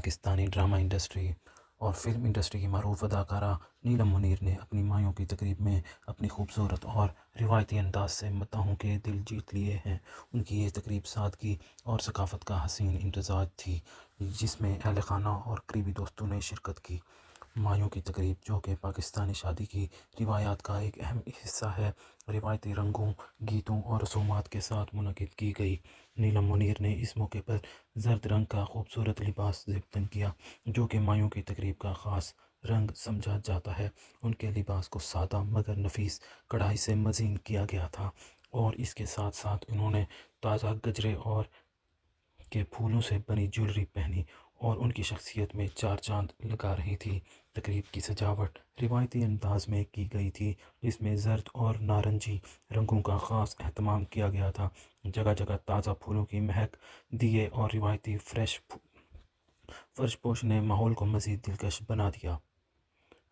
Pakistani drama industry اور film industry کی معروف اداکارہ نیلم منیر نے اپنی مایوں کی تقریب میں اپنی خوبصورت اور روایتی انداز سے مداحوں کے دل جیت لیے ہیں۔ ان کی یہ تقریب سادگی اور ثقافت کا حسین امتزاج تھی، جس میں اہل خانہ اور قریبی دوستوں نے شرکت کی۔ مایوں کی تقریب، جو کہ پاکستانی شادی کی روایات کا ایک اہم حصہ ہے، روایتی رنگوں، گیتوں اور رسومات کے ساتھ منعقد کی گئی۔ نیلم منیر نے اس موقع پر زرد رنگ کا خوبصورت لباس ضبط کیا، جو کہ مایوں کی تقریب کا خاص رنگ سمجھا جاتا ہے۔ ان کے لباس کو سادہ مگر نفیس کڑھائی سے مزین کیا گیا تھا، اور اس کے ساتھ ساتھ انہوں نے تازہ گجرے اور کے پھولوں سے بنی جیولری پہنی اور ان کی شخصیت میں چار چاند لگا رہی تھی۔ تقریب کی سجاوٹ روایتی انداز میں کی گئی تھی، جس میں زرد اور نارنجی رنگوں کا خاص اہتمام کیا گیا تھا۔ جگہ جگہ تازہ پھولوں کی مہک، دیے اور روایتی فرش پوش نے ماحول کو مزید دلکش بنا دیا۔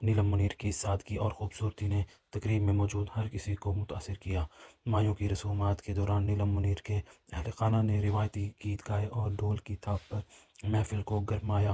نیلم منیر کی سادگی اور خوبصورتی نے تقریب میں موجود ہر کسی کو متاثر کیا۔ مایوں کی رسومات کے دوران نیلم منیر کے اہل خانہ نے روایتی گیت گائے اور ڈھول کی تھاپ پر محفل کو گرمایا۔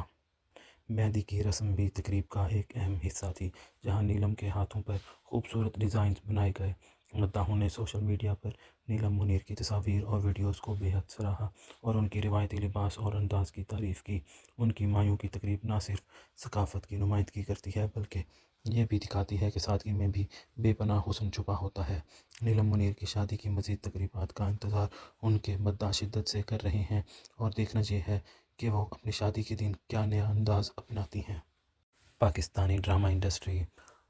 مہندی کی رسم بھی تقریب کا ایک اہم حصہ تھی، جہاں نیلم کے ہاتھوں پر خوبصورت ڈیزائنز بنائے گئے۔ مداحوں نے سوشل میڈیا پر نیلم منیر کی تصاویر اور ویڈیوز کو بے حد سراہا اور ان کی روایتی لباس اور انداز کی تعریف کی۔ ان کی مایوں کی تقریب نہ صرف ثقافت کی نمائندگی کرتی ہے، بلکہ یہ بھی دکھاتی ہے کہ سادگی میں بھی بے پناہ حسن چھپا ہوتا ہے۔ نیلم منیر کی شادی کی مزید تقریبات کا انتظار ان کے مداح شدت سے کر رہے ہیں، اور دیکھنا یہ ہے کہ وہ اپنی شادی کے دن کیا نیا انداز اپناتی ہیں۔ پاکستانی ڈرامہ انڈسٹری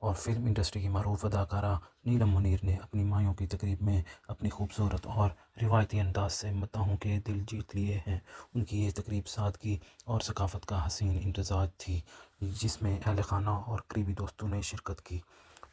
اور فلم انڈسٹری کی معروف اداکارہ نیلم منیر نے اپنی مایوں کی تقریب میں اپنی خوبصورت اور روایتی انداز سے مداحوں کے دل جیت لیے ہیں۔ ان کی یہ تقریب سادگی اور ثقافت کا حسین امتزاج تھی، جس میں اہل خانہ اور قریبی دوستوں نے شرکت کی۔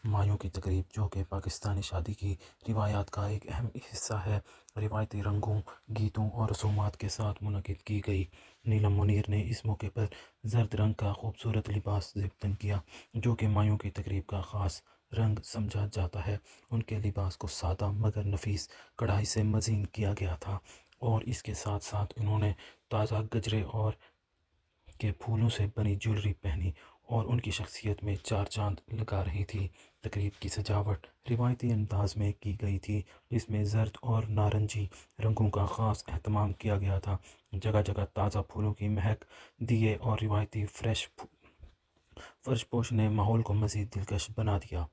مایوں کی تقریب، جو کہ پاکستانی شادی کی روایات کا ایک اہم حصہ ہے، روایتی رنگوں، گیتوں اور رسومات کے ساتھ منعقد کی گئی۔ نیلم منیر نے اس موقع پر زرد رنگ کا خوبصورت لباس ضبط کیا، جو کہ مایوں کی تقریب کا خاص رنگ سمجھا جاتا ہے۔ ان کے لباس کو سادہ مگر نفیس کڑھائی سے مزین کیا گیا تھا، اور اس کے ساتھ ساتھ انہوں نے تازہ گجرے اور کے پھولوں سے بنی جیولری پہنی اور ان کی شخصیت میں چار چاند لگا رہی تھی۔ تقریب کی سجاوٹ روایتی انداز میں کی گئی تھی، جس میں زرد اور نارنجی رنگوں کا خاص اہتمام کیا گیا تھا۔ جگہ جگہ تازہ پھولوں کی مہک، دیے اور روایتی فرش پوش نے ماحول کو مزید دلکش بنا دیا۔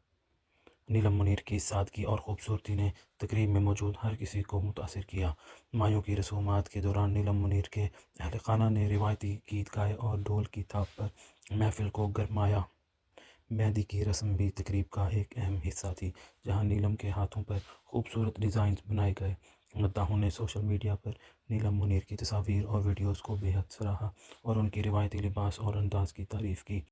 نیلم منیر کی سادگی اور خوبصورتی نے تقریب میں موجود ہر کسی کو متاثر کیا۔ مایوں کی رسومات کے دوران نیلم منیر کے اہل خانہ نے روایتی گیت گائے اور ڈھول کی تھاپ پر محفل کو گرمایا۔ مہندی کی رسم بھی تقریب کا ایک اہم حصہ تھی، جہاں نیلم کے ہاتھوں پر خوبصورت ڈیزائنز بنائے گئے۔ مداحوں نے سوشل میڈیا پر نیلم منیر کی تصاویر اور ویڈیوز کو بے حد سراہا اور ان کی روایتی لباس اور انداز کی تعریف کی۔